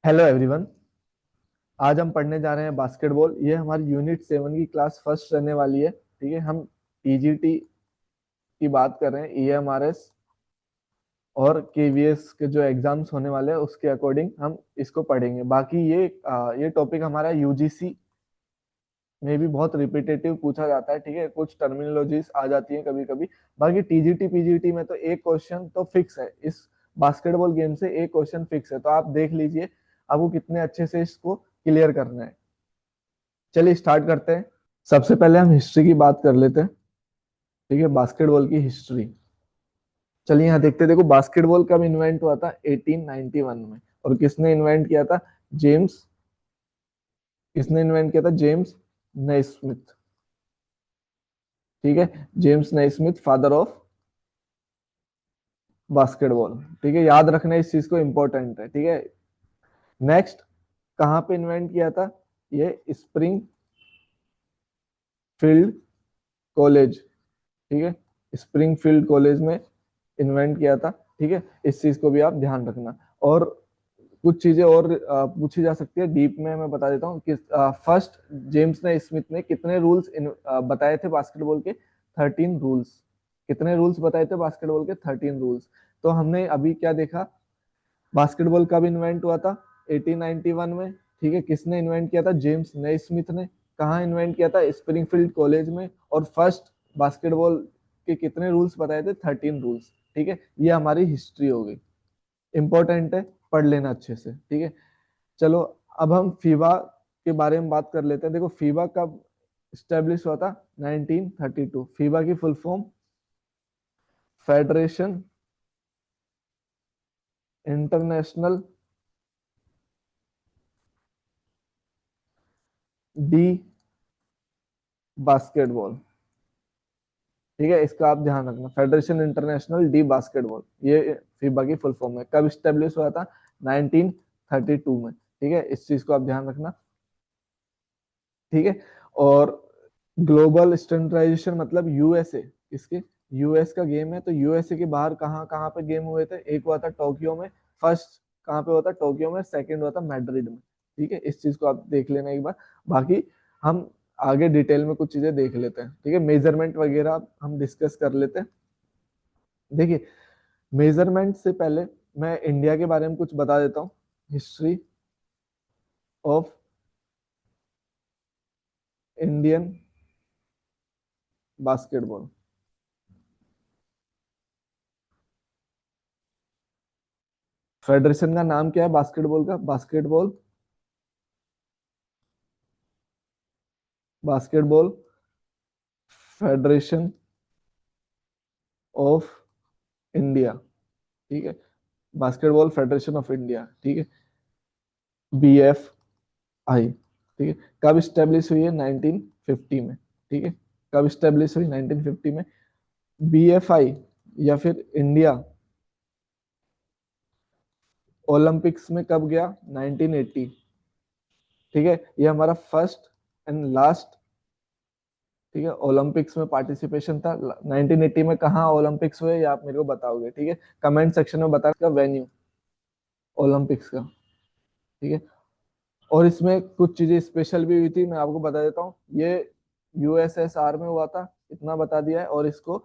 Hello everyone. आज हम पढ़ने जा रहे हैं बास्केटबॉल। ये हमारी यूनिट 7 की क्लास फर्स्ट रहने वाली है। ठीक है, हम टीजीटी की बात कर रहे हैं, ईएमआरएस और केवीएस के जो एग्जाम्स होने वाले हैं उसके अकॉर्डिंग हम इसको पढ़ेंगे। बाकी ये टॉपिक हमारा यूजीसी में भी बहुत रिपीटेटिव पूछा जाता है। ठीक है, कुछ टर्मिनोलॉजीज आ जाती हैं कभी कभी। बाकी टीजीटी पीजीटी में तो एक क्वेश्चन तो फिक्स है, इस बास्केटबॉल गेम से एक क्वेश्चन फिक्स है, तो आप देख लीजिए आपको कितने अच्छे से इसको क्लियर करना है। चलिए स्टार्ट करते हैं। सबसे पहले हम हिस्ट्री की बात कर लेते हैं। ठीक है, बास्केटबॉल की हिस्ट्री। चलिए यहाँ देखते हैं। देखो, बास्केटबॉल कब इन्वेंट हुआ था? 1891 में। और किसने इन्वेंट किया था? जेम्स। किसने इन्वेंट किया था? James Naismith. ठीक है, James Naismith, father of basketball. ठीक है, याद रखना इस चीज को, इंपॉर्टेंट है। ठीक है, नेक्स्ट, कहाँ पे इन्वेंट किया था? ये स्प्रिंग फील्ड कॉलेज। ठीक है, स्प्रिंगफील्ड कॉलेज में इन्वेंट किया था। ठीक है, इस चीज को भी आप ध्यान रखना। और कुछ चीजें और पूछी जा सकती है डीप में, मैं बता देता हूँ कि फर्स्ट जेम्स ने स्मिथ ने कितने रूल्स बताए थे बास्केटबॉल के? 13 रूल्स। कितने रूल्स बताए थे बास्केटबॉल के? 13 रूल्स। तो हमने अभी क्या देखा? बास्केटबॉल कब इन्वेंट हुआ था? 1891 में। ठीक है, किसने इन्वेंट किया था? जेम्स नैस्मिथ ने। कहाँ इन्वेंट किया था? स्प्रिंगफील्ड कॉलेज में। और फर्स्ट बास्केटबॉल के कितने रूल्स बताए थे? 13 रूल्स। ठीक है, ये हमारी हिस्ट्री हो गई। इंपॉर्टेंट है, पढ़ लेना अच्छे से। ठीक है, चलो अब हम फीबा के बारे में बात कर लेते हैं। देखो, फीबा कब स्टेब्लिश हुआ था? 1932। फीबा की full form federation international D basketball. ठीक है, इसका आप ध्यान रखना, फेडरेशन इंटरनेशनल डी बास्केटबॉल, ये फीबा की फुल फॉर्म है। कब स्टेब्लिश हुआ था? 1932 में। ठीक है, इस चीज को आप ध्यान रखना। ठीक है, और ग्लोबल स्टैंडर्डाइजेशन मतलब यूएसए, इसके यूएस का गेम है, तो यूएसए के बाहर कहाँ कहाँ पे गेम हुए थे? एक हुआ था टोक्यो में, फर्स्ट कहाँ पे हुआ था? टोक्यो में। सेकंड हुआ था मैड्रिड में। ठीक है, इस चीज को आप देख लेना एक बार। बाकी हम आगे डिटेल में कुछ चीजें देख लेते हैं। ठीक है, मेजरमेंट वगैरह हम डिस्कस कर लेते हैं। देखिए, मेजरमेंट से पहले मैं इंडिया के बारे में कुछ बता देता हूँ। History of Indian basketball. Federation का नाम क्या है बास्केटबॉल का? Basketball federation of India. ठीक है, बास्केटबॉल फेडरेशन ऑफ इंडिया। ठीक है, BFI। ठीक है, कब स्टेब्लिश हुई है? 1950 में। ठीक है, कब स्टेब्लिश हुई? 1950 में। BFI या फिर इंडिया ओलंपिक्स में कब गया? 1980। ठीक है, ये हमारा फर्स्ट एंड लास्ट, ठीक है, ओलंपिक्स में पार्टिसिपेशन था। 1980 में कहाँ ओलंपिक्स हुए ये आप मेरे को बताओगे। ठीक है, कमेंट सेक्शन में बताना वेन्यू ओलंपिक्स का। ठीक है, और इसमें कुछ चीजें स्पेशल भी हुई थी, मैं आपको बता देता हूँ। ये यूएसएसआर में हुआ था, इतना बता दिया है। और इसको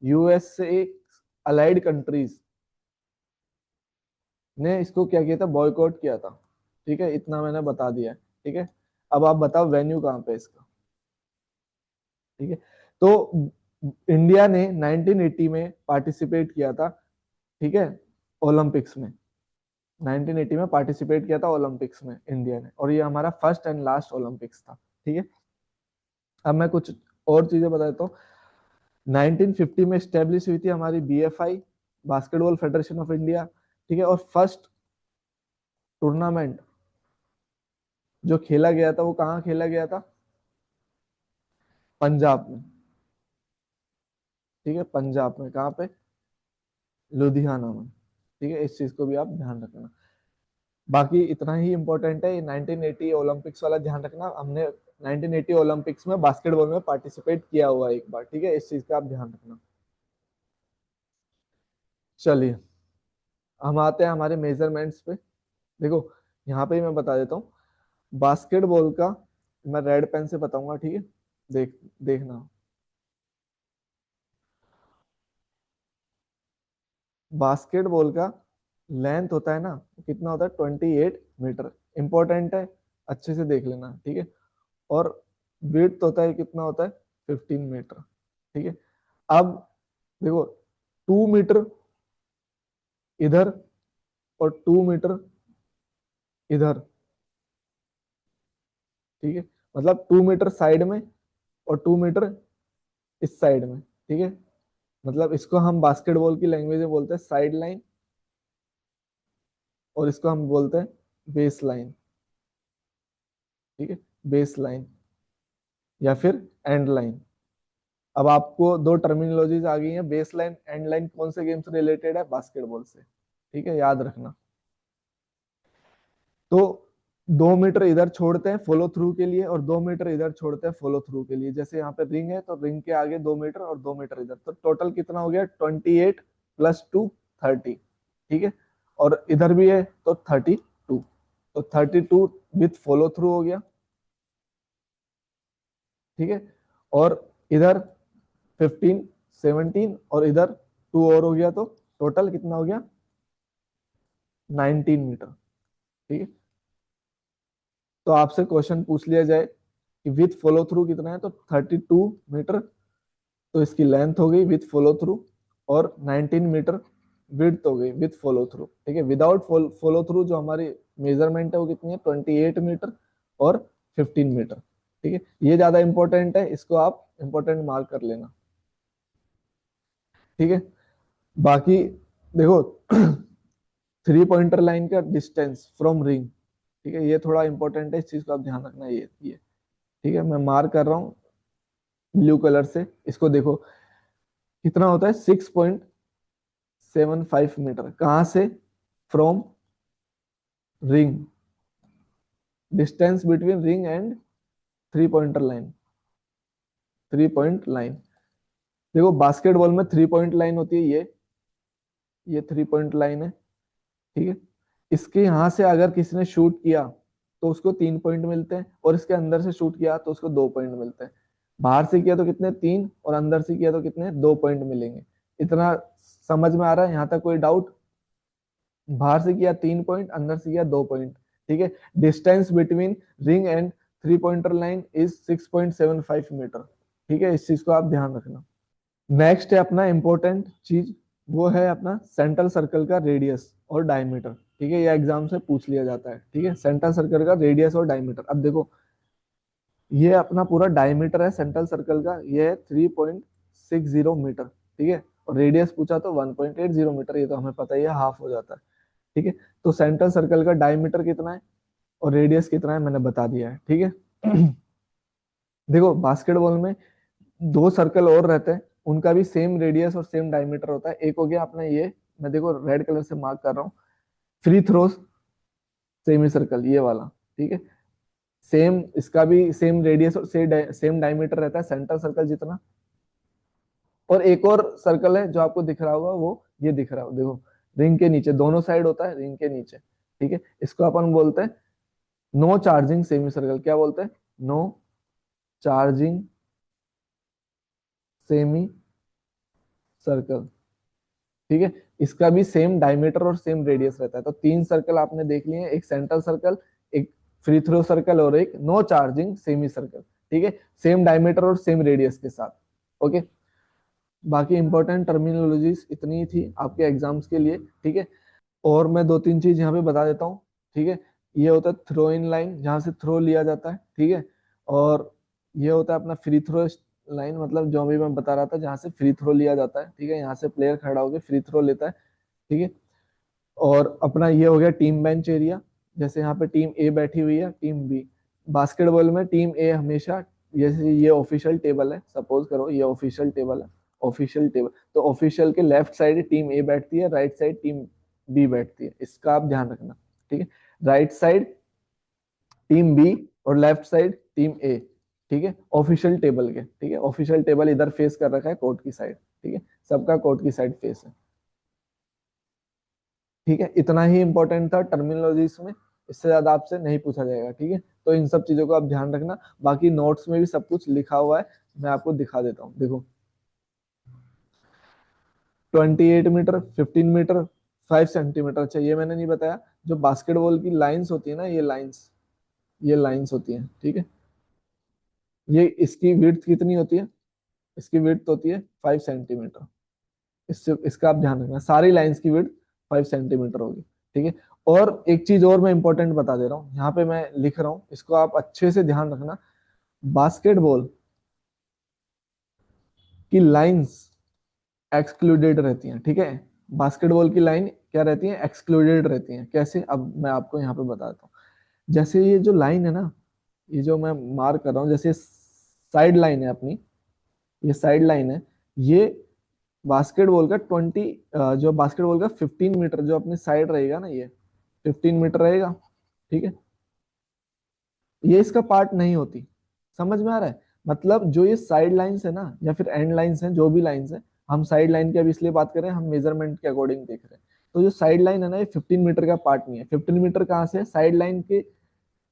यूएस से अलाइड कंट्रीज ने इसको क्या किया था? बॉयकॉट किया था। ठीक है, इतना मैंने बता दिया है। ठीक है, अब आप बताओ वेन्यू कहाँ पे है इसका। ठीक है, तो इंडिया ने 1980 में पार्टिसिपेट किया था। ठीक है, ओलंपिक्स में 1980 में पार्टिसिपेट किया था ओलंपिक्स में इंडिया ने, और ये हमारा फर्स्ट एंड लास्ट ओलंपिक्स था। ठीक है, अब मैं कुछ और चीजें बता देता हूँ। 1950 में स्टेब्लिश हुई थी हमारी BFI, basketball federation of India. ठीक है, और फर्स्ट टूर्नामेंट जो खेला गया था वो कहाँ खेला गया था? पंजाब में। ठीक है, पंजाब में। कहाँ पे? लुधियाना में। ठीक है, इस चीज को भी आप ध्यान रखना। बाकी इतना ही इंपॉर्टेंट है, 1980 ओलंपिक्स वाला ध्यान रखना। हमने 1980 ओलंपिक्स में बास्केटबॉल में पार्टिसिपेट किया हुआ है एक बार। ठीक है, इस चीज का आप ध्यान रखना। चलिए हम आते हैं हमारे मेजरमेंट्स पे। देखो, यहाँ पे ही मैं बता देता हूँ। बास्केटबॉल का मैं रेड पेन से बताऊंगा, ठीक है। देखना। बास्केटबॉल का लेंथ होता है ना, कितना होता है, 28 मीटर। इंपॉर्टेंट है, अच्छे से देख लेना, ठीक है। और विड्थ होता है, कितना होता है, 15 मीटर, ठीक है। अब देखो, 2 मीटर इधर और 2 मीटर इधर, ठीक है। मतलब 2 मीटर साइड में और 2 मीटर इस साइड में, ठीक है। मतलब इसको हम बास्केटबॉल की लैंग्वेज में बोलते हैं साइड लाइन, और इसको हम बोलते हैं बेस लाइन, ठीक है। बेस लाइन या फिर एंड लाइन। अब आपको दो टर्मिनोलॉजीज आ गई हैं, बेस लाइन एंड लाइन, कौन से गेम से रिलेटेड है, बास्केटबॉल से, ठीक है, याद रखना। तो 2 मीटर इधर छोड़ते हैं फॉलो थ्रू के लिए, और 2 मीटर इधर छोड़ते हैं फॉलो थ्रू के लिए। जैसे यहाँ पे रिंग है, तो रिंग के आगे 2 मीटर और 2 मीटर इधर, तो टोटल कितना हो गया, 28 + 2 30, ठीक है। और इधर भी है तो 32, तो 32 विथ फॉलो थ्रू हो गया, ठीक है। और इधर 15 17 और इधर 2 और हो गया, तो टोटल कितना हो गया, 19 मीटर, ठीक है। तो आपसे क्वेश्चन पूछ लिया जाए कि विथ फॉलो थ्रू कितना है, तो 32 मीटर, तो इसकी लेंथ हो गई विथ फॉलो थ्रू, और 19 मीटर विड्थ हो गई विथ फॉलो थ्रू, ठीक है। विदाउट फॉलो थ्रू जो हमारी मेजरमेंट है वो कितनी है, 28 मीटर और 15 मीटर, ठीक है। ये ज्यादा इंपॉर्टेंट है, इसको आप इंपॉर्टेंट मार्क कर लेना, ठीक है। बाकी देखो, 3 पॉइंटर लाइन का डिस्टेंस फ्रॉम रिंग, ठीक है, ये थोड़ा इंपॉर्टेंट है, इस चीज को आप ध्यान रखना। ये ठीक है, मैं मार्क कर रहा हूँ ब्लू कलर से। इसको देखो, कितना होता है, 6.75 मीटर, कहाँ से, from ring, distance between ring and 3 pointer line, 3 point line. देखो बास्केटबॉल में 3 पॉइंट लाइन होती है, ये 3 पॉइंट लाइन है, ठीक है। इसके यहाँ से अगर किसी ने शूट किया तो उसको 3 पॉइंट मिलते हैं, और इसके अंदर से शूट किया तो उसको 2 पॉइंट मिलते हैं। बाहर से किया तो कितने, 3, और अंदर से किया तो कितने, 2 पॉइंट मिलेंगे। इतना समझ में आ रहा है, यहाँ तक कोई डाउट? बाहर से किया 3 पॉइंट, अंदर से किया 2 पॉइंट, ठीक है। Distance between ring and 3 pointer line is 6.75 metre, ठीक है। इस चीज को आप ध्यान रखना। नेक्स्ट है अपना इंपॉर्टेंट चीज, वो है अपना सेंट्रल सर्कल का रेडियस और डायमीटर, ठीक है। ये एग्जाम से पूछ लिया जाता है, ठीक है। सेंट्रल सर्कल का रेडियस और डायमीटर, अब देखो, ये अपना पूरा डायमीटर है सेंट्रल सर्कल का, ये है 3.60 मीटर, ठीक है। और रेडियस पूछा तो 1.80 मीटर, ये तो हमें पता ही है, हाफ हो जाता है, ठीक है। तो सेंट्रल सर्कल का डायमीटर कितना है और रेडियस कितना है, मैंने बता दिया है, ठीक है। देखो बास्केटबॉल में दो सर्कल और रहते हैं, उनका भी सेम रेडियस और सेम डायमीटर होता है। एक हो गया अपना ये, मैं देखो रेड कलर से मार्क कर रहा हूँ, फ्री थ्रो सेमी सर्कल, ये वाला, ठीक है। सेम, इसका भी सेम रेडियस और सेम डायमीटर रहता है सेंट्रल सर्कल जितना। और एक और सर्कल है जो आपको दिख रहा होगा, वो ये दिख रहा हो, देखो, रिंग के नीचे, दोनों साइड होता है रिंग के नीचे, ठीक है। इसको अपन बोलते हैं नो चार्जिंग सेमी सर्कल। क्या बोलते हैं, नो चार्जिंग सेमी सर्कल, ठीक है। इसका भी सेम डायमीटर और सेम रेडियस रहता है। तो 3 सर्कल आपने देख लिए, एक सेंट्रल सर्कल, एक फ्री थ्रो सर्कल, और एक नो चार्जिंग सेमी सर्कल, ठीक है। सेम डायमीटर और सेम रेडियस के साथ, ओके। बाकी इंपॉर्टेंट टर्मिनोलॉजीज इतनी ही थी आपके एग्जाम्स के लिए, ठीक है। और मैं दो तीन चीज यहाँ पे बता देता हूँ, ठीक है। ये होता है थ्रो इन लाइन, जहाँ से थ्रो लिया जाता है, ठीक है। और ये होता है अपना फ्री थ्रो लाइन, मतलब जो भी मैं बता रहा था, जहाँ से फ्री थ्रो लिया जाता है, ठीक है। यहाँ से प्लेयर खड़ा होकर फ्री थ्रो लेता है, ठीक है। और अपना ये हो गया टीम बेंच एरिया, जैसे यहाँ पे टीम ए बैठी हुई है, टीम बी। बास्केटबॉल में टीम ए हमेशा, जैसे ये ऑफिशियल टेबल है, सपोज करो ये ऑफिशियल टेबल है, ऑफिशियल टेबल, तो ऑफिशियल के लेफ्ट साइड टीम ए बैठती है, राइट साइड टीम बी बैठती है, इसका आप ध्यान रखना, ठीक है। राइट साइड टीम बी और लेफ्ट साइड टीम ए, ठीक है, ऑफिशियल टेबल के, ठीक है। ऑफिशियल टेबल इधर फेस कर रखा है कोर्ट की साइड, ठीक है, सबका कोर्ट की साइड फेस है, ठीक है। इतना ही इंपॉर्टेंट था टर्मिनोलॉजीज में, इससे ज्यादा आपसे नहीं पूछा जाएगा, ठीक है। तो इन सब चीजों को आप ध्यान रखना। बाकी नोट्स में भी सब कुछ लिखा हुआ है, मैं आपको दिखा देता हूँ, देखो। 28 मीटर, 15 मीटर, 5 सेंटीमीटर। अच्छा, ये मैंने नहीं बताया, जो बास्केटबॉल की लाइंस होती है ना, ये लाइंस होती हैं, ठीक है। ये इसकी विड्थ कितनी होती है? इसकी विड्थ होती है 5 सेंटीमीटर। इससे इसका आप ध्यान रखना, सारी लाइंस की विड्थ 5 सेंटीमीटर होगी, ठीक है। और एक चीज और मैं इंपॉर्टेंट बता दे रहा हूँ, यहाँ पे मैं लिख रहा हूँ, इसको आप अच्छे से ध्यान रखना। बास्केटबॉल की लाइंस एक्सक्लूडेड रहती हैं, ठीक है। बास्केटबॉल की लाइन क्या रहती है? एक्सक्लूडेड रहती हैं। कैसे? अब मैं आपको यहाँ पे बताता हूँ। जैसे ये जो लाइन है ना, ये जो मैं मार्क कर रहा हूँ, जैसे साइड लाइन है अपनी, ये साइड लाइन है, ये बास्केटबॉल का 15 मीटर जो अपनी साइड रहेगा ना, ये 15 मीटर रहेगा, ठीक है। ये इसका पार्ट नहीं होती। समझ में आ रहा है? मतलब जो ये साइड लाइंस है ना, या फिर एंड लाइंस है, जो भी लाइंस है, हम साइड लाइन की अभी इसलिए बात कर रहे हैं, हम मेजरमेंट के अकॉर्डिंग देख रहे हैं। तो जो साइड लाइन है ना, ये 15 मीटर का पार्ट नहीं है। 15 मीटर कहाँ से? साइड लाइन के,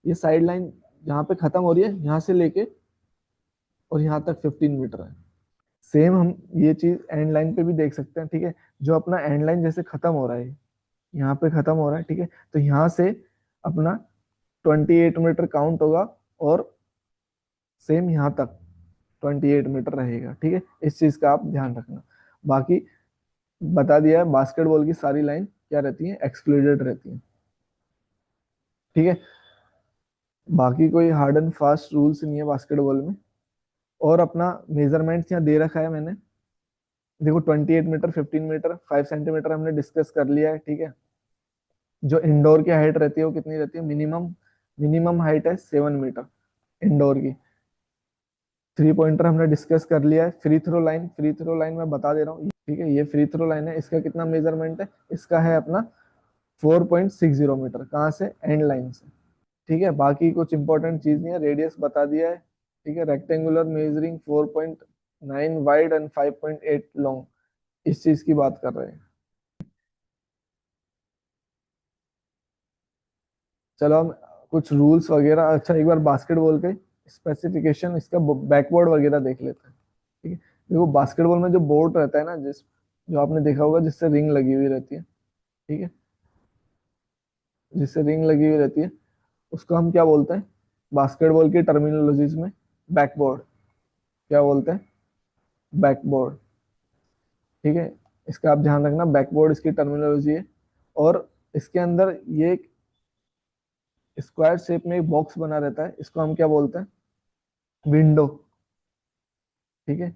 ये साइड लाइन जहाँ पे खत्म हो रही है, यहाँ से लेके और यहाँ तक 15 मीटर है। सेम हम ये चीज एंड लाइन पे भी देख सकते हैं, ठीक है। जो अपना एंड लाइन जैसे खत्म हो रहा है, यहाँ पे खत्म हो रहा है, ठीक है, तो यहाँ से अपना 28 मीटर काउंट होगा, और सेम यहाँ तक 28 मीटर रहेगा, ठीक है। इस चीज का आप ध्यान रखना। बाकी बता दिया है, बास्केटबॉल की सारी लाइन क्या रहती है? एक्सक्लूडेड रहती है, ठीक है। बाकी कोई हार्ड एंड फास्ट रूल्स नहीं है बास्केटबॉल में। और अपना मेजरमेंट्स यहाँ दे रखा है मैंने, देखो। 28 मीटर, 15 मीटर, 5 सेंटीमीटर हमने डिस्कस कर लिया है, ठीक है। जो इंडोर की हाइट रहती है वो कितनी रहती है? मिनिमम मिनिमम हाइट है 7 मीटर इंडोर की। 3 पॉइंटर हमने डिस्कस कर लिया है। फ्री थ्रो लाइन मैं बता दे रहा हूँ, ठीक है। ये फ्री थ्रो लाइन है, इसका कितना मेजरमेंट है? इसका है अपना 4.60 मीटर। कहाँ से? एंड लाइन से, ठीक है। बाकी कुछ इंपॉर्टेंट चीज नहीं है, रेडियस बता दिया है, ठीक है। Rectangular measuring 4.9 wide and 5.8 long, इस चीज की बात कर रहे हैं। चलो हम कुछ रूल्स वगैरह, अच्छा एक बार बास्केटबॉल के स्पेसिफिकेशन, इसका बैकबोर्ड वगैरह देख लेते हैं, ठीक है। देखो, बास्केटबॉल में जो बोर्ड रहता है ना, जो आपने देखा होगा, जिससे रिंग लगी हुई रहती है, ठीक है, जिससे रिंग लगी हुई रहती है, उसको हम क्या बोलते हैं बास्केटबॉल की टर्मिनोलॉजीज में? बैकबोर्ड। क्या बोलते हैं? बैकबोर्ड, ठीक है। इसका आप ध्यान रखना, बैकबोर्ड इसकी टर्मिनोलॉजी है। और इसके अंदर ये एक स्क्वायर शेप में एक बॉक्स बना रहता है, इसको हम क्या बोलते हैं? विंडो, ठीक है।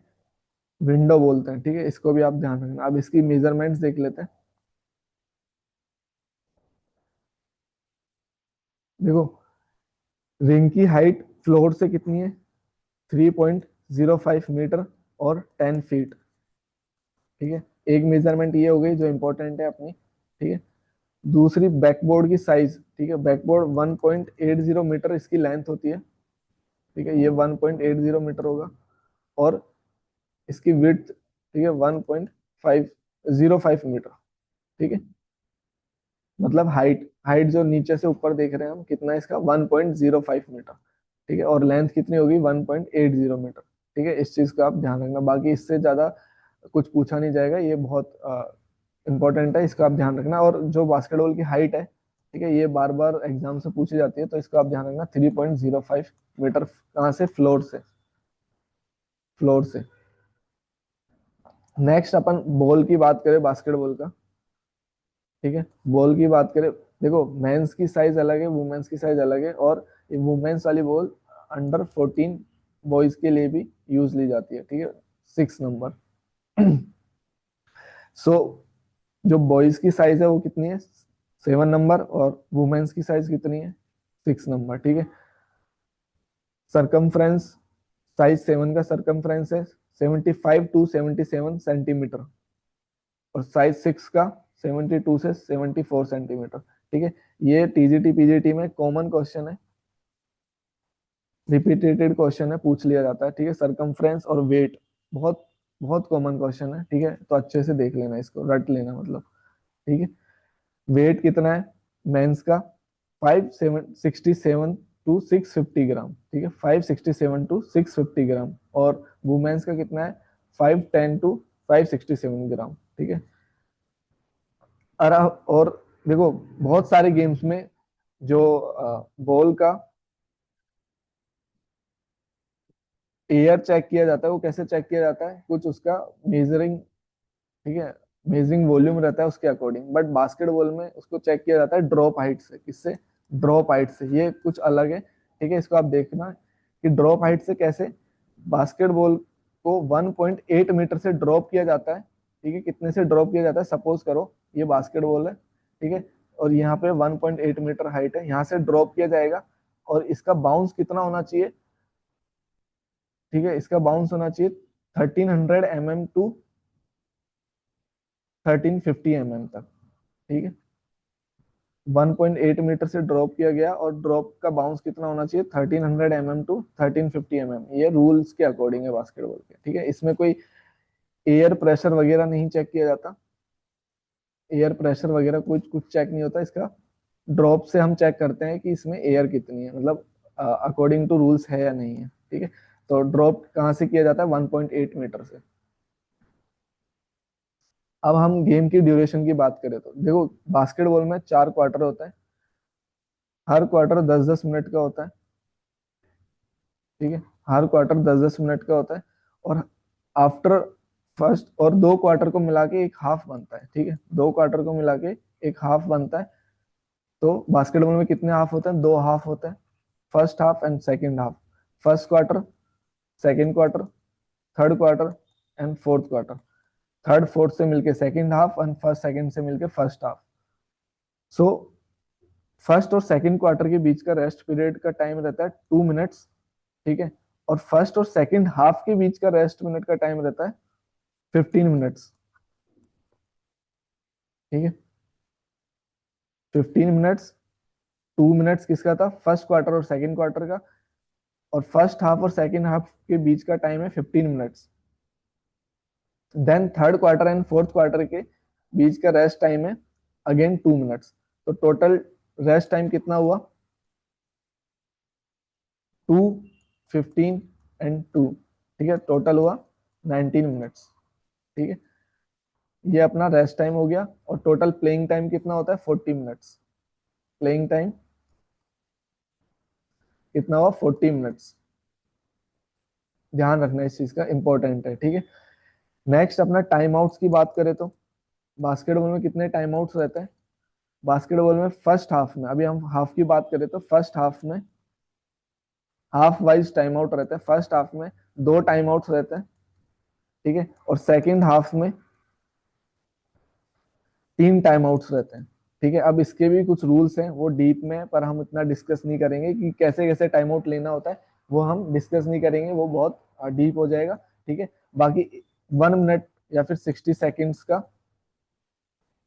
विंडो बोलते हैं, ठीक है। इसको भी आप ध्यान रखना। अब इसकी मेजरमेंट्स देख लेते हैं। देखो, रिंग की हाइट फ्लोर से कितनी है? 3.05 मीटर और 10 फीट, ठीक है। एक मेजरमेंट ये हो गई जो इंपॉर्टेंट है अपनी, ठीक है। दूसरी बैकबोर्ड की साइज, ठीक है। बैकबोर्ड 1.80 मीटर इसकी लेंथ होती है, ठीक है। ये 1.80 मीटर होगा। और इसकी विड्थ, ठीक है, 1.505 मीटर, ठीक है। मतलब हाइट हाइट जो नीचे से ऊपर देख रहे हैं हम, कितना है इसका? 1.05 मीटर, ठीक है। और लेंथ कितनी होगी? 1.80 मीटर, ठीक है। इस चीज का आप ध्यान रखना। बाकी इससे ज्यादा कुछ पूछा नहीं जाएगा, ये बहुत इंपॉर्टेंट है, इसका आप ध्यान रखना। और जो बास्केटबॉल की हाइट है, ठीक है, ये बार बार एग्जाम से पूछी जाती है, तो इसका आप ध्यान रखना। 3.05 मीटर, कहाँ से? फ्लोर से। नेक्स्ट अपन बॉल की बात करें, बास्केटबॉल का, ठीक है। बॉल की बात करें, देखो, मेंस की साइज अलग है, वुमेन्स की साइज अलग है। और ये वुमेन्स वाली बॉल अंडर 14 बॉयज के लिए भी यूज ली जाती है, ठीक है। 6 नंबर। सो जो बॉयज की साइज है वो कितनी है? 7 नंबर। और वुमेन्स की साइज कितनी है? 6 नंबर, ठीक है। सरकमफ्रेंस, साइज 7 का सरकमफ्रेंस है 75 to 77 सेंटीमीटर। और साइज 6 का 72 से 74 सेंटीमीटर, ठीक है। ये टीजीटी पीजीटी में कॉमन क्वेश्चन है, रिपीटेटेड क्वेश्चन है, पूछ लिया जाता है, ठीक है। सरकमफ्रेंस और वेट बहुत बहुत कॉमन क्वेश्चन है, ठीक है। तो अच्छे से देख लेना, इसको रट लेना, मतलब, ठीक है। वेट कितना है मेंस का? 567 टू 650 ग्राम, ठीक है, 567 टू 650 ग्राम। और वुमेन्स का कितना है, 510 टू 567 ग्राम, ठीक है। और देखो बहुत सारे गेम्स में जो बॉल का एयर चेक किया जाता है, वो कैसे चेक किया जाता है, कुछ उसका मेजरिंग, ठीक है, मेजरिंग वॉल्यूम रहता है उसके अकॉर्डिंग। बट बास्केटबॉल में उसको चेक किया जाता है ड्रॉप हाइट से। किससे, ड्रॉप हाइट से। ये कुछ अलग है, ठीक है, इसको आप देखना कि ड्रॉप हाइट से कैसे बास्केटबॉल को 1.8 मीटर से ड्रॉप किया जाता है, ठीक है। कितने से ड्रॉप किया जाता है, सपोज करो ये बास्केटबॉल है, ठीक है, और यहाँ पे 1.8 मीटर हाइट है, यहाँ से ड्रॉप किया जाएगा। और इसका बाउंस कितना होना चाहिए, ठीक है, इसका बाउंस होना चाहिए 1300 mm टू 1350 mm तक, ठीक है। 1.8 मीटर से ड्रॉप किया गया और ड्रॉप का बाउंस कितना होना चाहिए, 1300 mm टू 1350 mm। ये रूल्स के अकॉर्डिंग है बास्केटबॉल के, ठीक है। इसमें कोई एयर प्रेशर वगैरह नहीं चेक किया जाता, एयर प्रेशर वगैरह कुछ कुछ चेक नहीं होता इसका। ड्रॉप से हम चेक करते हैं कि इसमें एयर कितनी है, मतलब अकॉर्डिंग टू रूल्स है या नहीं है, ठीक है। तो ड्रॉप कहाँ से किया जाता है, 1.8 मीटर से। अब हम गेम की ड्यूरेशन की बात करें तो देखो बास्केटबॉल में 4 क्वार्टर होता है, हर क्वार्टर 10-10 मिनट का होता है, ठीक है, हर क्वार्टर 10-10 मिनट का होता है। और आफ्टर फर्स्ट और 2 क्वार्टर को मिला के एक हाफ बनता है, ठीक है, 2 क्वार्टर को मिला के एक हाफ बनता है। तो बास्केटबॉल में कितने हाफ होते हैं, 2 हाफ होते हैं, first half and second half. First quarter, second quarter, third quarter and fourth quarter. Third fourth से मिलके second half and first second से मिलके फर्स्ट हाफ। सो फर्स्ट और सेकेंड क्वार्टर के बीच का रेस्ट पीरियड का टाइम रहता है 2 मिनट्स, ठीक है। और फर्स्ट और सेकेंड हाफ के बीच का रेस्ट मिनट का टाइम रहता है 15 मिनट्स, ठीक है। 15 मिनट्स, 2 मिनट्स किसका था, फर्स्ट क्वार्टर और सेकेंड क्वार्टर का। और फर्स्ट हाफ और सेकेंड हाफ के बीच का टाइम है 15 minutes. Then third quarter and fourth quarter के बीच का रेस्ट टाइम है अगेन 2 मिनट्स। तो टोटल रेस्ट टाइम कितना हुआ, 2, 15 एंड 2, ठीक है, टोटल हुआ 19 मिनट्स, ठीक है। ये अपना रेस्ट टाइम हो गया। और टोटल प्लेइंग टाइम कितना होता है, 40 मिनट्स। प्लेइंग टाइम कितना हुआ, 40 मिनट्स। ध्यान रखना इस चीज का, इंपॉर्टेंट है, ठीक है। नेक्स्ट अपना टाइम आउट्स की बात करें तो बास्केटबॉल में कितने टाइम आउट्स रहते हैं। बास्केटबॉल में फर्स्ट हाफ में, अभी हम हाफ की बात करें तो फर्स्ट हाफ में हाफ वाइज टाइम आउट रहते हैं। फर्स्ट हाफ में 2 टाइम आउट्स रहते हैं, ठीक है। और सेकेंड हाफ में 3 टाइम आउट्स रहते हैं, ठीक है। अब इसके भी कुछ रूल्स हैं, वो डीप में, पर हम इतना डिस्कस नहीं करेंगे कि कैसे कैसे टाइम आउट लेना होता है, वो हम डिस्कस नहीं करेंगे, वो बहुत डीप हो जाएगा, ठीक है। बाकी 1 मिनट या फिर 60 सेकेंड्स का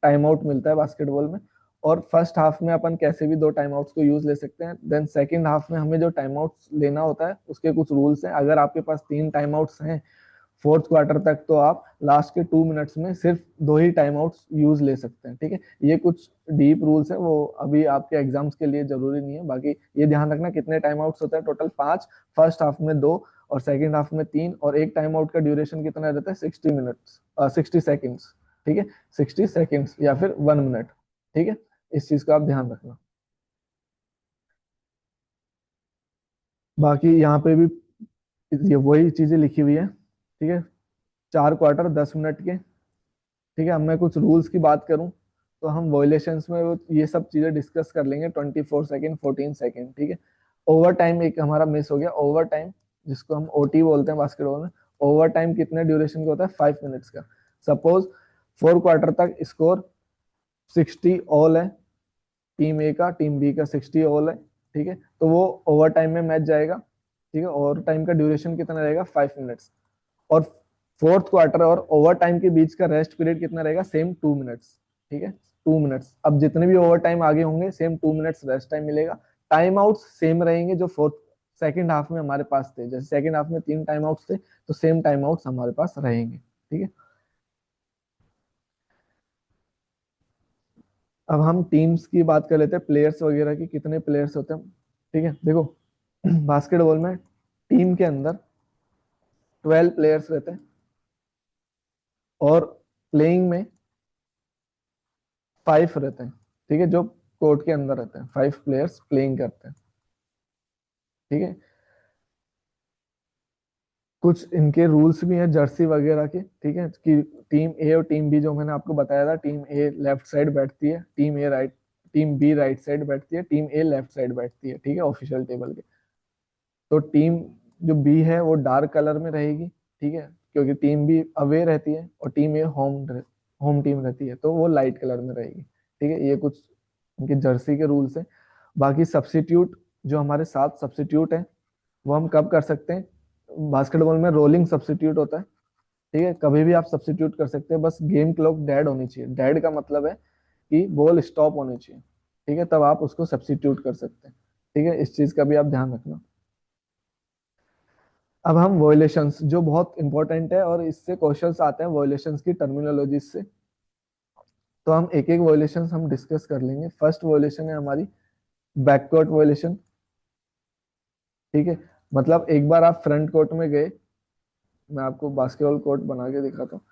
टाइम आउट मिलता है बास्केटबॉल में। और फर्स्ट हाफ में अपन कैसे भी 2 टाइम आउट्स को यूज ले सकते हैं। देन सेकेंड हाफ में हमें जो टाइम आउट्स लेना होता है उसके कुछ रूल्स हैं। अगर आपके पास 3 टाइम आउट्स हैं फोर्थ क्वार्टर तक, तो आप लास्ट के 2 मिनट्स में सिर्फ 2 ही टाइम आउट्स यूज ले सकते हैं, ठीक है। ये कुछ डीप रूल्स है, वो अभी आपके एग्जाम्स के लिए जरूरी नहीं है। बाकी ये ध्यान रखना कितने टाइम आउट्स होते हैं, टोटल 5, फर्स्ट हाफ में 2 और सेकेंड हाफ में 3। और एक टाइम आउट का ड्यूरेशन कितना रहता है, 60 मिनट्स, 60 सेकेंड्स, ठीक है, 60 सेकेंड्स या फिर 1 मिनट, ठीक है। इस चीज का आप ध्यान रखना। बाकी यहाँ पे भी ये वही चीजें लिखी हुई है, ठीक है। 4 क्वार्टर 10 मिनट के, ठीक है। अब मैं कुछ रूल्स की बात करूं तो हम वॉयलेशंस में ये सब चीजें डिस्कस कर लेंगे, 24 सेकेंड, 14 सेकेंड, ठीक है। ओवर टाइम एक हमारा मिस हो गया, ओवर टाइम जिसको हम ओटी बोलते हैं बास्केटबॉल में। ओवर टाइम कितने ड्यूरेशन का होता है, 5 मिनट्स का। सपोज 4 क्वार्टर तक स्कोर 60 ऑल है, टीम ए का, टीम बी का 60 ऑल है, ठीक है। तो वो ओवर टाइम में मैच जाएगा, ठीक है। ओवर टाइम का ड्यूरेशन कितना रहेगा, 5 मिनट्स। और फोर्थ क्वार्टर और ओवर टाइम के बीच का रेस्ट पीरियड कितना रहेगा, सेम 2 मिनट्स, ठीक है, 2 मिनट्स। अब जितने भी ओवर टाइम आगे होंगे सेम 2 मिनट्स रेस्ट टाइम मिलेगा। टाइम आउट सेम रहेंगे जो फोर्थ सेकेंड हाफ में हमारे पास थे। जैसे सेकेंड हाफ में 3 टाइम आउट्स थे, तो सेम टाइम आउट्स हमारे पास रहेंगे, ठीक है। अब हम टीम्स की बात कर लेते हैं, प्लेयर्स वगैरह की, कितने प्लेयर्स होते हैं। ठीक है, देखो बास्केटबॉल में टीम के अंदर 12 प्लेयर्स रहते हैं, और प्लेइंग में 5 रहते हैं। ठीक है, जो कोर्ट के अंदर रहते हैं, 5 प्लेयर्स प्लेइंग करते हैं। ठीक है, कुछ इनके रूल्स भी हैं जर्सी वगैरह के। ठीक है, कि टीम ए और टीम बी, जो मैंने आपको बताया था, टीम ए लेफ्ट साइड बैठती है, टीम बी राइट साइड बैठती है, टीम ए लेफ्ट साइड बैठती है। ठीक है, ऑफिशियल टेबल के। तो टीम जो बी है वो डार्क कलर में रहेगी। ठीक है, क्योंकि टीम बी अवे रहती है और टीम ए होम टीम रहती है, तो वो लाइट कलर में रहेगी। ठीक है, ये कुछ इनके जर्सी के रूल्स हैं। बाकी सब्स्टिट्यूट, जो हमारे 7 सब्स्टिट्यूट हैं, वो हम कब कर सकते हैं। बास्केटबॉल में रोलिंग सब्स्टिट्यूट होता है। ठीक है, कभी भी आप सब्स्टिट्यूट कर सकते हैं, बस गेम क्लॉक डेड होनी चाहिए। डेड का मतलब है कि बॉल स्टॉप होनी चाहिए। ठीक है, तब आप उसको सब्स्टिट्यूट कर सकते हैं। ठीक है, इस चीज का भी आप ध्यान रखना। अब हम वॉयलेशंस, जो बहुत इंपॉर्टेंट है और इससे क्वेश्चंस आते हैं वॉयलेशंस की टर्मिनोलॉजी से, तो हम एक एक वॉयलेशंस हम डिस्कस कर लेंगे। फर्स्ट वॉयलेशन है हमारी बैककोर्ट वॉयलेशन। ठीक है, मतलब एक बार आप फ्रंट कोर्ट में गए, मैं आपको बास्केटबॉल कोर्ट बना के दिखाता हूँ।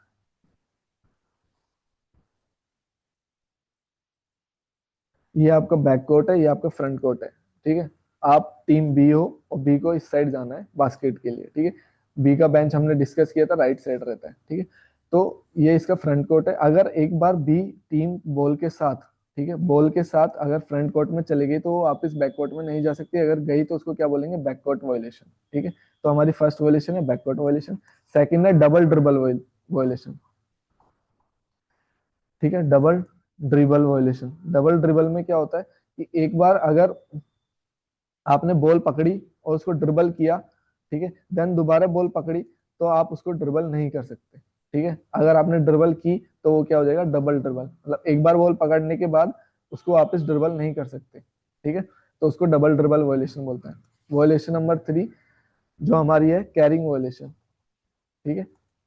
ये आपका बैक कोर्ट है, ये आपका फ्रंट कोर्ट है। ठीक है, आप टीम बी हो और बी को इस साइड जाना है बास्केट के लिए। ठीक है, बी का बेंच हमने डिस्कस किया था, राइट साइड रहता है। ठीक है, तो ये इसका फ्रंट कोर्ट है। अगर एक बार बी टीम बॉल के साथ, ठीक है, बॉल के साथ अगर फ्रंट कोर्ट में चली गई, तो वो वापस बैक कोर्ट में नहीं जा सकती। अगर गई तो उसको क्या बोलेंगे, बैक कोर्ट वायलेशन। ठीक है, तो हमारी फर्स्ट वायलेशन है बैक कोर्ट वायलेशन। सेकंड है डबल ड्रिबल वायलेशन। ठीक है, double dribble violation. Double dribble में क्या होता है कि एक बार अगर आपने बॉल पकड़ी और उसको ड्रिबल किया, ठीक है, देन दोबारा बॉल पकड़ी, तो आप उसको ड्रिबल नहीं कर सकते। ठीक है, अगर आपने ड्रिबल की तो वो क्या हो जाएगा, डबल ड्रिबल। मतलब एक बार बॉल पकड़ने के बाद उसको वापस ड्रिबल नहीं कर सकते। ठीक है, तो उसको डबल ड्रिबल वायलेशन बोलते हैं। वायलेशन नंबर 3 जो हमारी है कैरिंग वायलेशन। ठीक है,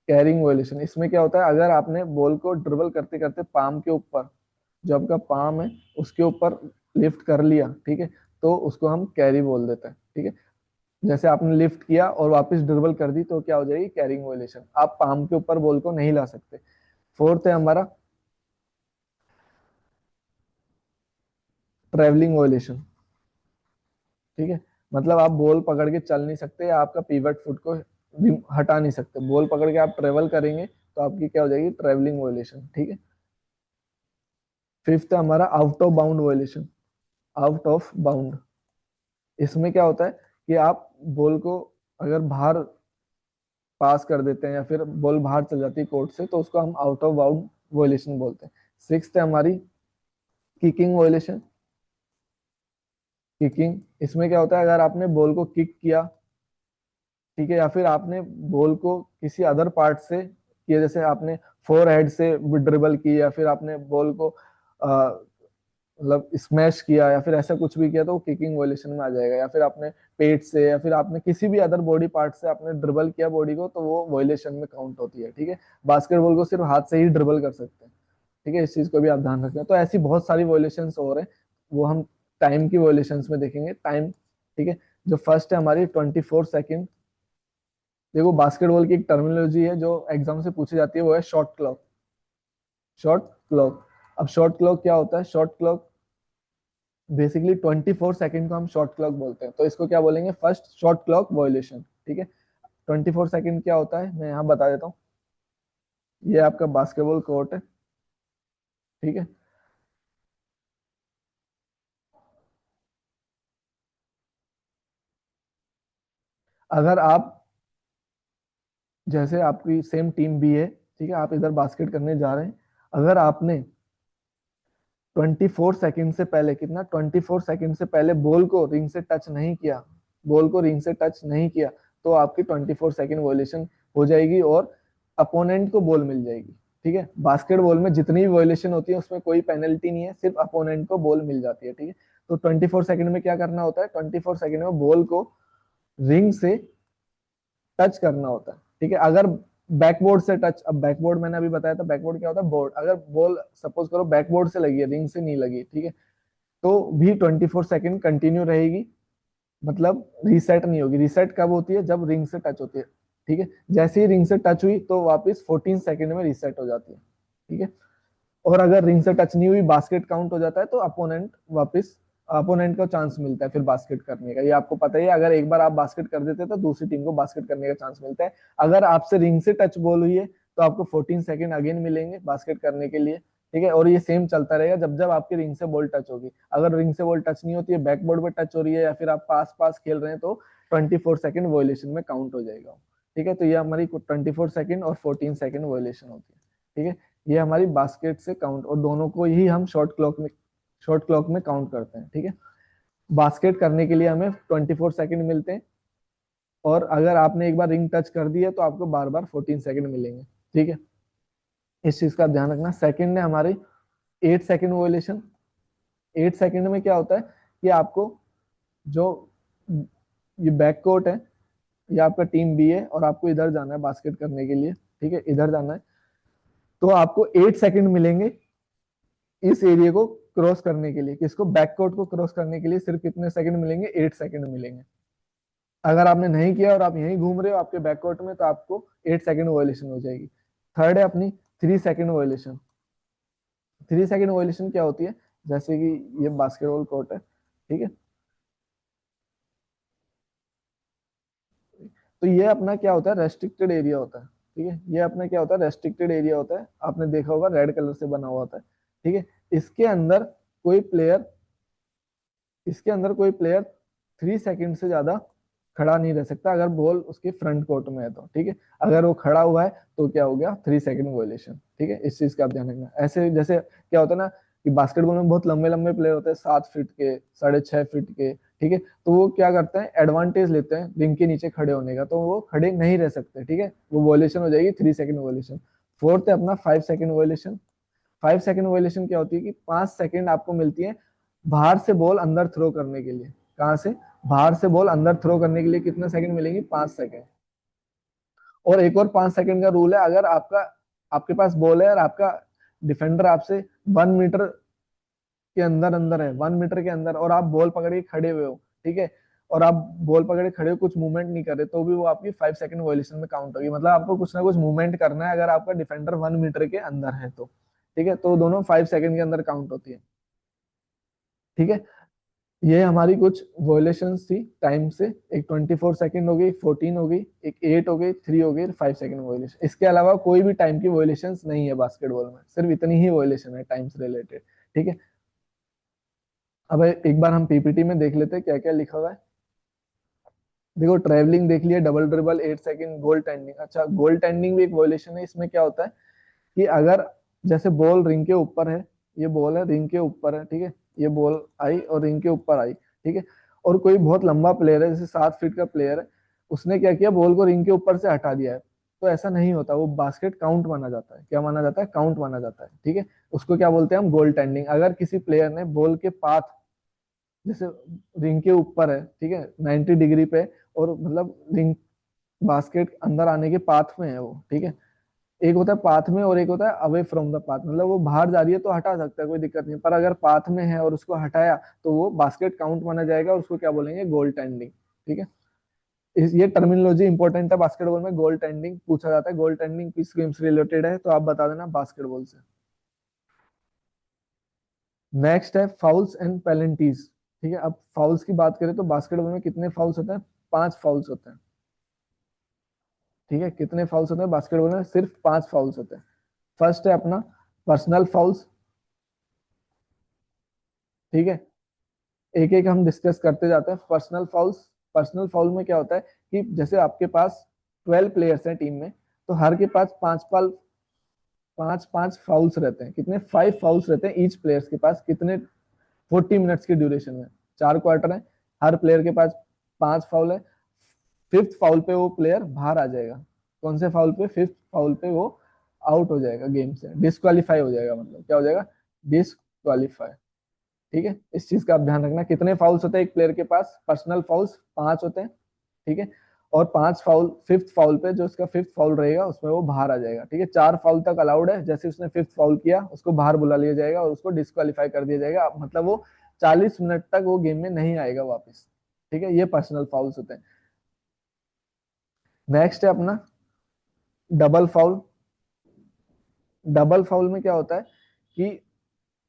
कैरिंग वायलेशन, इसमें क्या होता है, अगर आपने बॉल को ड्रिबल करते करते पाम के ऊपर, जो आपका पाम है उसके ऊपर लिफ्ट कर लिया, ठीक है, तो उसको हम कैरी बोल देते हैं। ठीक है, जैसे आपने लिफ्ट किया और वापस ड्रिबल कर दी, तो क्या हो जाएगी, कैरिंग वायलेशन। आप पाम के ऊपर बॉल को नहीं ला सकते। फोर्थ है हमारा ट्रेवलिंग वायलेशन। ठीक है, मतलब आप बॉल पकड़ के चल नहीं सकते, या आपका पिवट फुट को हटा नहीं सकते। बॉल पकड़ के आप ट्रेवल करेंगे तो आपकी क्या हो जाएगी, ट्रेवलिंग वायलेशन। ठीक है, फिफ्थ है हमारा out of bound violation. Out of bound, इसमें क्या होता है कि आप बॉल को अगर बाहर पास कर देते हैं, या फिर बॉल बाहर चल जाती है कोर्ट से, तो उसको हम आउट ऑफ बाउंड वायलेशन बोलते हैं। सिक्स्थ है हमारी किकिंग वायलेशन। किकिंग, इसमें क्या होता है, अगर आपने बॉल को किक किया, ठीक है, या फिर आपने बॉल को किसी अदर पार्ट से किया, जैसे आपने फोर हेड से ड्रिबल की, या फिर आपने बॉल को मतलब स्मैश किया, या फिर ऐसा कुछ भी किया, तो वो किकिंग वायलेशन में आ जाएगा। या फिर आपने पेट से, या फिर आपने किसी भी अदर बॉडी पार्ट से आपने ड्रिबल किया बॉडी को, तो वो वायलेशन में काउंट होती है। ठीक है, बास्केटबॉल को सिर्फ हाथ से ही ड्रिबल कर सकते हैं। ठीक है, इस चीज को भी आप ध्यान रखें। तो ऐसी बहुत सारी वायलेशन और हैं, वो हम टाइम की वायलेशन में देखेंगे। टाइम, ठीक है, जो फर्स्ट है हमारी 24 सेकेंड। देखो बास्केटबॉल की एक टर्मिनोलॉजी है जो एग्जाम से पूछी जाती है, वो है शॉट क्लॉक। शॉट क्लॉक, अब शॉट क्लॉक क्या होता है, शॉट क्लॉक बेसिकली 24 सेकेंड को हम शॉट क्लॉक बोलते हैं। तो इसको क्या बोलेंगे, फर्स्ट शॉट क्लॉक वायलेशन। ठीक है, 24 सेकेंड क्या होता है, मैं यहाँ बता देता हूँ। ये आपका बास्केटबॉल कोर्ट है। ठीक है, अगर आप, जैसे आपकी सेम टीम बी है, ठीक है, आप इधर बास्केट करने जा रहे हैं, अगर आपने 24 सेकेंड से पहले, कितना, 24 सेकेंड से पहले बॉल को रिंग से टच नहीं किया, बॉल को रिंग से टच नहीं किया, तो आपकी 24 सेकेंड वॉयलेशन हो जाएगी और अपोनेंट को बॉल मिल जाएगी। ठीक है, बास्केटबॉल में जितनी भी वॉयलेशन होती है उसमें कोई पेनल्टी नहीं है, सिर्फ अपोनेंट को बॉल मिल जाती है। ठीक है, तो 24 सेकेंड में क्या करना होता है, 24 सेकेंड में बॉल को रिंग से टच करना होता है। ठीक है, अगर बैकबोर्ड से टच, अब बैकबोर्ड मैंने अभी बताया था, बैकबोर्ड क्या होता है, बोर्ड, अगर बॉल सपोज करो बैकबोर्ड से लगी है, रिंग से नहीं लगी, ठीक है, तो भी 24 सेकेंड कंटिन्यू रहेगी, मतलब रीसेट नहीं होगी। रीसेट कब होती है, जब रिंग से टच होती है, ठीक है, जैसे ही रिंग से टच हुई तो वापस 14 सेकेंड में रीसेट हो जाती है, ठीक है। और अगर रिंग से टच नहीं हुई, बास्केट काउंट हो जाता है, तो अपोनेंट को चांस मिलता है फिर बास्केट करने का। ये आपको पता ही है, अगर एक बार आप बास्केट कर देते हैं तो दूसरी टीम को बास्केट करने का चांस मिलता है। अगर आपसे रिंग से टच बॉल हुई है तो आपको 14 सेकेंड अगेन मिलेंगे बास्केट करने के लिए, ठीक है। और ये सेम चलता रहेगा जब जब आपकी रिंग से बॉल टच होगी। अगर रिंग से बॉल टच नहीं होती है, बैकबोर्ड पे टच हो रही है, या फिर आप पास पास खेल रहे हैं, तो 24 सेकेंड वॉयलेशन में काउंट हो जाएगा, ठीक है। तो ये हमारी 24 सेकेंड और 14 सेकेंड वॉयलेशन होती है, ठीक है। ये हमारी बास्केट से काउंट, और दोनों को ही हम शॉर्ट क्लॉक में काउंट करते हैं, ठीक है। बास्केट करने के लिए हमें 24 सेकेंड मिलते हैं, और अगर आपने एक बार रिंग टच कर दी है तो आपको बार बार 14 सेकेंड मिलेंगे, ठीक है। इस चीज का ध्यान रखना। सेकेंड है हमारी 8 सेकेंड वोलेशन। 8 सेकेंड में क्या होता है कि आपको जो ये बैक कोर्ट है, ये आपका टीम बी है, और आपको इधर जाना है बास्केट करने के लिए, ठीक है, इधर जाना है, तो आपको 8 सेकेंड मिलेंगे इस एरिया को क्रॉस करने के लिए। किसको, बैककोर्ट को क्रॉस करने के लिए सिर्फ कितने सेकंड मिलेंगे, 8 सेकंड मिलेंगे। अगर आपने नहीं किया और आप यहीं घूम रहे हो आपके बैककोर्ट में, तो आपको 8 सेकंड वायलेशन हो जाएगी। थर्ड है अपनी 3 सेकंड वायलेशन। 3 सेकंड वायलेशन क्या होती है, जैसे कि ये बास्केटबॉल कोर्ट है, ठीक है, तो ये अपना क्या होता है, रेस्ट्रिक्टेड एरिया होता है, ठीक है। ये अपना क्या होता है, रेस्ट्रिक्टेड एरिया होता है, आपने देखा होगा रेड कलर से बना हुआ होता है, ठीक है। इसके अंदर कोई प्लेयर इसके अंदर कोई प्लेयर 3 सेकंड से ज्यादा खड़ा नहीं रह सकता, अगर बॉल उसके फ्रंट कोर्ट में है तो, ठीक है। अगर वो खड़ा हुआ है तो क्या हो गया, 3 सेकंड वॉयलेशन, ठीक है। इस चीज का आप ध्यान रखना। ऐसे जैसे क्या होता है ना कि बास्केटबॉल में बहुत लंबे लंबे प्लेयर होते हैं, 7 फीट के, 6.5 फीट के, ठीक है, तो वो क्या करते हैं, एडवांटेज लेते हैं रिंग के नीचे खड़े होने का, तो वो खड़े नहीं रह सकते, ठीक है, वो वॉयलेशन हो जाएगी 3 सेकंड वॉयलेशन। फोर्थ है अपना 5 सेकंड वॉयलेशन। 5 सेकंड वॉयलेशन क्या होती है कि 5 सेकंड आपको मिलती है बाहर से बॉल अंदर थ्रो करने के लिए। कहां से, बाहर से बॉल अंदर थ्रो करने के लिए कितने सेकंड मिलेंगे, 5 सेकंड। और एक और 5 सेकंड का रूल है, अगर आपके पास बॉल है और आपका डिफेंडर आपसे 1 मीटर के अंदर अंदर है, 1 मीटर के अंदर, और आप बॉल पकड़ के खड़े हुए हो, ठीक है, और आप बॉल पकड़े खड़े हो, कुछ मूवमेंट नहीं कर रहे, तो भी वो आपकी 5 सेकंड वॉयलेशन में काउंट होगी। मतलब आपको कुछ ना कुछ मूवमेंट करना है अगर आपका डिफेंडर 1 मीटर के अंदर है तो, ठीक है, तो दोनों 5 सेकंड के अंदर काउंट होती है, ठीक है। ये हमारी कुछ वॉयलेशंस थी टाइम से। एक 24 सेकंड हो गई, 14 हो गई, एक 8 हो गई, 3 हो गई, 5 सेकंड वॉयलेशन। इसके अलावा कोई भी टाइम की वॉयलेशंस नहीं है बास्केटबॉल में, सिर्फ इतनी ही वॉयलेशन है टाइम से रिलेटेड, ठीक है। अब एक बार हम पीपीटी में देख लेते हैं क्या क्या लिखा हुआ है। देखो, ट्रैवलिंग देख लिया, डबल ड्रिबल, 8 सेकंड, गोल टेंडिंग। अच्छा, गोल टेंडिंग भी एक वॉयलेशन है। इसमें क्या होता है कि अगर जैसे बॉल रिंग के ऊपर है, ये बॉल है रिंग के ऊपर है, ठीक है, ये बॉल आई और रिंग के ऊपर आई, ठीक है, और कोई बहुत लंबा प्लेयर है, जैसे 7 फीट का प्लेयर है, उसने क्या किया, बॉल को रिंग के ऊपर से हटा दिया है, तो ऐसा नहीं होता, वो बास्केट काउंट माना जाता है। क्या माना जाता है, काउंट माना जाता है, ठीक है। उसको क्या बोलते हैं हम, गोल टेंडिंग। अगर किसी प्लेयर ने बॉल के पाथ, जैसे रिंग के ऊपर है, ठीक है, 90 डिग्री पे, और मतलब रिंग, बास्केट अंदर आने के पाथ में है वो, ठीक है। एक होता है पाथ में और एक होता है अवे फ्रॉम द पाथ, मतलब वो बाहर जा रही है तो हटा सकता है, कोई दिक्कत नहीं, पर अगर पाथ में है और उसको हटाया तो वो बास्केट काउंट माना जाएगा, और उसको क्या बोलेंगे, गोल टेंडिंग, ठीक है। ये टर्मिनोलॉजी इंपॉर्टेंट है बास्केटबॉल में। गोल टेंडिंग पूछा जाता है, गोल टेंडिंग किस गेम से रिलेटेड है, तो आप बता देना, बास्केटबॉल से। नेक्स्ट है फाउल्स एंड पेनल्टीज, ठीक है। अब फाउल्स की बात करें तो बास्केटबॉल में कितने फाउल्स होते हैं, 5 फाउल्स होते हैं, ठीक है। कितने फाउल्स होते हैं बास्केटबॉल में, सिर्फ 5 फाउल्स होते हैं। फर्स्ट है अपना पर्सनल फाउल्स, ठीक है, एक एक हम डिस्कस करते जाते हैं। पर्सनल फाउल्स, पर्सनल फाउल में क्या होता है कि जैसे आपके पास 12 प्लेयर्स हैं टीम में, तो हर के पास पांच पांच फाउल्स रहते हैं। कितने, 5 फाउल्स रहते हैं ईच प्लेयर्स के पास। कितने, 40 मिनट्स की ड्यूरेशन में, 4 क्वार्टर है, हर प्लेयर के पास 5 फाउल है। फिफ्थ फाउल पे वो प्लेयर बाहर आ जाएगा। कौन से फाउल पे, फिफ्थ फाउल पे वो आउट हो जाएगा गेम से, डिस्क्वालीफाई हो जाएगा, मतलब क्या हो जाएगा, डिस्क्वालीफाई, ठीक है। इस चीज का आप ध्यान रखना। कितने फाउल्स होते हैं एक प्लेयर के पास, पर्सनल फाउल्स 5 होते हैं, ठीक है। और 5 फाउल, फिफ्थ फाउल पे जो उसका फिफ्थ फाउल रहेगा उसमें वो बाहर आ जाएगा, ठीक है। 4 फाउल तक अलाउड है, जैसे उसने फिफ्थ फाउल किया उसको बाहर बुला लिया जाएगा और उसको डिस्क्वालीफाई कर दिया जाएगा, मतलब वो 40 मिनट तक वो गेम में नहीं आएगा वापस, ठीक है। ये पर्सनल फाउल्स होते हैं। नेक्स्ट है अपना डबल फाउल। डबल फाउल में क्या होता है कि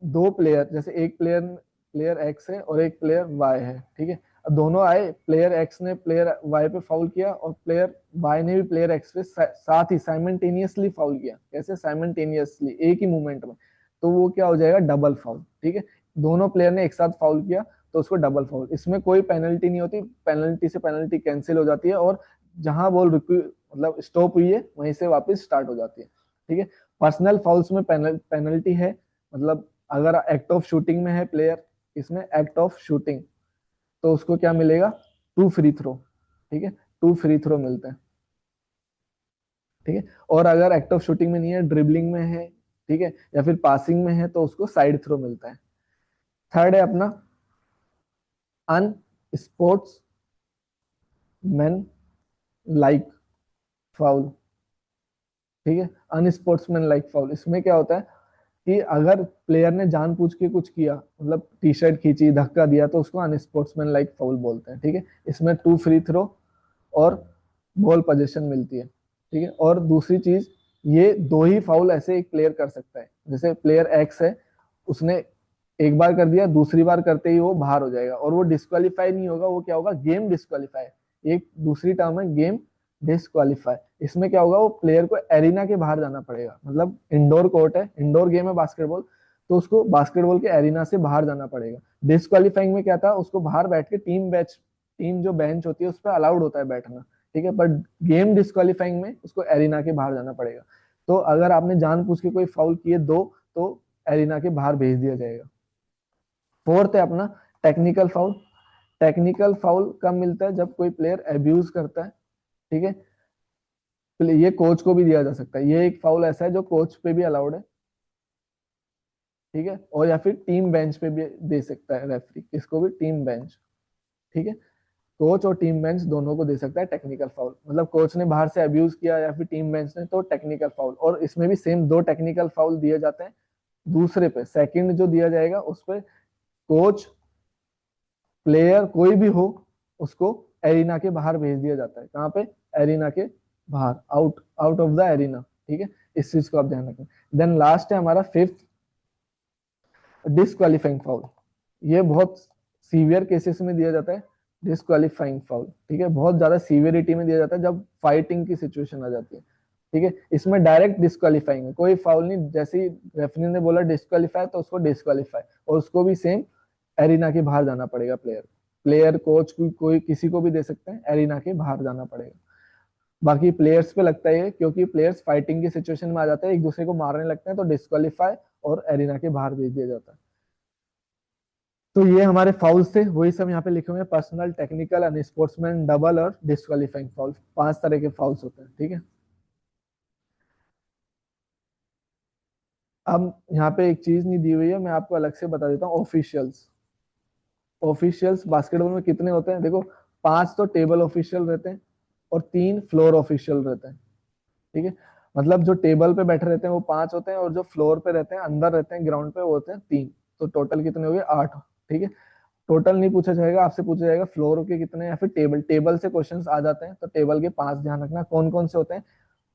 दो प्लेयर, जैसे एक प्लेयर प्लेयर एक्स है और एक प्लेयर वाई है, ठीक है। अब दोनों आए, प्लेयर एक्स ने प्लेयर वाई पे फाउल किया और प्लेयर वाई ने भी प्लेयर एक्स पे साथ ही साइमल्टेनियसली फाउल किया। कैसे? साइमल्टेनियसली, एक ही मूवमेंट में। तो वो क्या हो जाएगा? डबल फाउल, ठीक है। दोनों प्लेयर ने एक साथ फाउल किया तो उसको डबल फाउल। इसमें कोई पेनल्टी नहीं होती, पेनल्टी से पेनल्टी कैंसिल हो जाती है और जहां बॉल रुकी, मतलब स्टॉप हुई है, वहीं से वापस स्टार्ट हो जाती है, ठीक है। पर्सनल फाउल्स में पेनल्टी है, मतलब अगर एक्ट ऑफ शूटिंग में है प्लेयर, इसमें एक्ट ऑफ शूटिंग, तो उसको क्या मिलेगा? 2 फ्री थ्रो, ठीक है। 2 फ्री थ्रो मिलते हैं, ठीक है। और अगर एक्ट ऑफ शूटिंग में नहीं है, ड्रिबलिंग में है, ठीक है, या फिर पासिंग में है, तो उसको साइड थ्रो मिलता है। थर्ड है अपना अन स्पोर्ट्स मैन लाइक फाउल, ठीक है। अनस्पोर्ट्समैन लाइक फाउल, इसमें क्या होता है कि अगर प्लेयर ने जानबूझ के कुछ किया, मतलब टी शर्ट खींची, धक्का दिया, तो उसको अनस्पोर्ट्समैन लाइक फाउल बोलते हैं, ठीक है। इसमें 2 फ्री थ्रो और बॉल पोजीशन मिलती है, ठीक है। और दूसरी चीज, ये दो ही फाउल ऐसे एक प्लेयर कर सकता है। जैसे प्लेयर एक्स है, उसने एक बार कर दिया, दूसरी बार करते ही वो बाहर हो जाएगा और वो डिस्क्वालीफाई नहीं होगा, वो क्या होगा? Game disqualify. एक दूसरी टर्म है गेम डिस्क्वालीफाई। इसमें क्या होगा? वो प्लेयर को एरिना के बाहर जाना पड़ेगा, मतलब इंडोर कोर्ट है, इंडोर गेम है बास्केटबॉल, तो उसको बास्केटबॉल के एरिना से बाहर जाना पड़ेगा। डिस्क्वालीफाइंग में क्या था? उसको बाहर बैठ के टीम जो बेंच होती है उस पर अलाउड होता है बैठना, ठीक है। बट गेम डिस्क्वालीफाइंग में उसको एरिना के बाहर जाना पड़ेगा। तो अगर आपने जानबूझ के कोई फाउल किए दो, तो एरिना के बाहर भेज दिया जाएगा। फोर्थ है अपना टेक्निकल फाउल। टेक्निकल फाउल कब मिलता है? जब कोई प्लेयर एब्यूज करता है, ठीक है। ये कोच को भी दिया जा सकता है, ये एक फाउल ऐसा है जो कोच पे भी अलाउड है, ठीक है। और या फिर टीम बेंच पे भी दे सकता है रेफरी, इसको भी टीम बेंच, ठीक है। कोच और टीम बेंच दोनों को दे सकता है टेक्निकल फाउल, मतलब कोच ने बाहर से अब्यूज किया या फिर टीम बेंच ने, तो टेक्निकल फाउल। और इसमें भी सेम 2 टेक्निकल फाउल दिए जाते हैं। दूसरे पे सेकंड जो दिया जाएगा उस पे कोच, प्लेयर कोई भी हो, उसको एरिना के बाहर भेज दिया जाता है। कहाँ पे? एरिना के बाहर, out out of the arena, ठीक है। इस चीज को आप ध्यान रखें। देन लास्ट है हमारा फिफ्थ, डिस्क्वालीफाइंग फाउल। ये बहुत सीवियर केसेस में दिया जाता है डिस्क्वालीफाइंग फाउल, ठीक है। बहुत ज्यादा सीवियरिटी में दिया जाता है जब फाइटिंग की सिचुएशन आ जाती है, ठीक है। इसमें डायरेक्ट डिस्क्वालीफाइंग है, कोई फाउल नहीं, जैसे ही रेफरी ने बोला डिस्क्वालीफाई तो उसको डिस्क्वालीफाई, और उसको भी सेम एरिना के बाहर जाना पड़ेगा। प्लेयर कोच कोई किसी को भी दे सकते हैं, एरिना के बाहर जाना पड़ेगा। बाकी प्लेयर्स पे लगता है क्योंकि प्लेयर्स फाइटिंग की सिचुएशन में आ जाते हैं, एक दूसरे को मारने लगते हैं, तो डिस्क्वालीफाई और एरिना के बाहर भेज दिया जाता है। तो ये हमारे फाउल्स थे, वही सब यहाँ पे लिखे हुए हैं, पर्सनल, टेक्निकल, अनस्पोर्ट्समैन, डबल और डिस्क्वालीफाइंग फाउल। 5 तरह के फाउल्स होते हैं, ठीक है। अब यहाँ पे एक चीज नहीं दी हुई है, मैं आपको अलग से बता देता हूँ। ऑफिशियल्स, ऑफिशियल्स बास्केटबॉल में कितने होते हैं? देखो, 5 तो टेबल ऑफिशियल रहते हैं और 3 फ्लोर ऑफिशियल रहते हैं, ठीक है। मतलब जो टेबल पे बैठे रहते हैं वो 5 होते हैं, और जो फ्लोर पे रहते हैं, अंदर रहते हैं ग्राउंड पे, वो होते हैं 3। तो टोटल कितने हो गए? 8, ठीक है। टोटल नहीं पूछा जाएगा, आपसे पूछा जाएगा फ्लोर के कितने, या फिर टेबल टेबल से क्वेश्चंस आ जाते हैं, तो टेबल के 5 ध्यान रखना कौन कौन से होते हैं,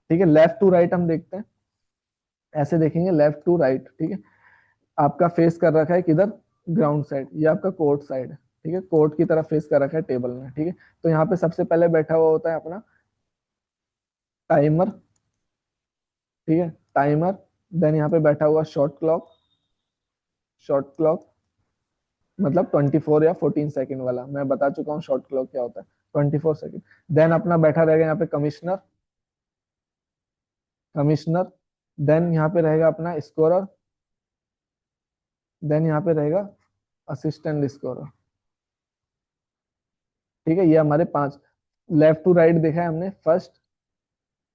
ठीक है। लेफ्ट टू राइट हम देखते हैं, ऐसे देखेंगे लेफ्ट टू राइट, ठीक है। आपका फेस कर रखा है किधर? ग्राउंड साइड, ये आपका कोर्ट साइड है, ठीक है। कोर्ट की तरफ फेस कर रखा है टेबल में, ठीक है। तो यहाँ पे सबसे पहले बैठा हुआ होता है अपना टाइमर, ठीक है, टाइमर। देन यहाँ पे बैठा हुआ शॉट क्लॉक, शॉट क्लॉक मतलब 24 या 14 सेकंड वाला, मैं बता चुका हूँ शॉट क्लॉक क्या होता है, 24 सेकंड। देन अपना बैठा रहेगा यहाँ पे कमिश्नर, कमिश्नर। देन यहाँ पे रहेगा अपना स्कोरर, देन यहाँ पे रहेगा असिस्टेंट स्कोरर, ठीक है। ये हमारे 5। लेफ्ट टू राइट देखा है हमने, first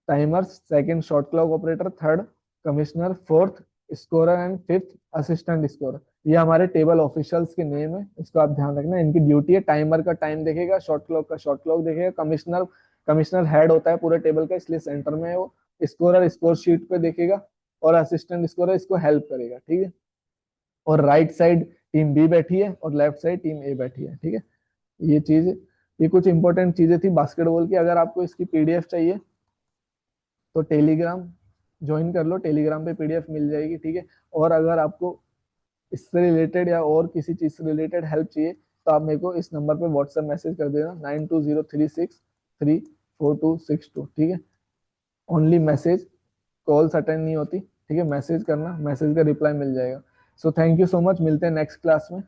timer, second shot clock operator, third commissioner, fourth scorer and fifth assistant scorer. ये हमारे टेबल ऑफिशियल्स के नेम है, इसको आप ध्यान रखना। इनकी ड्यूटी है टाइमर का टाइम देखेगा, शॉट क्लॉक का शॉट क्लॉक देखेगा, कमिश्नर कमिश्नर हेड होता है पूरे टेबल का, इसलिए सेंटर में है वो। स्कोरर स्कोर शीट पे देखेगा और असिस्टेंट स्कोरर इसको हेल्प करेगा, ठीक है। और राइट साइड टीम बी बैठी है और लेफ्ट साइड टीम ए बैठी है, ठीक है। ये चीज, ये कुछ इंपॉर्टेंट चीजें थी बास्केटबॉल की। अगर आपको इसकी पीडीएफ चाहिए तो टेलीग्राम ज्वाइन कर लो, टेलीग्राम पे पीडीएफ मिल जाएगी, ठीक है। और अगर आपको इससे रिलेटेड या और किसी चीज से रिलेटेड हेल्प चाहिए तो आप मेरे को इस नंबर पे व्हाट्सएप मैसेज कर देना, 9203634262, ठीक है। ओनली मैसेज, कॉल्स अटेंड नहीं होती, ठीक है। मैसेज करना, मैसेज का रिप्लाई मिल जाएगा। So thank you so much, मिलते हैं नेक्स्ट क्लास में।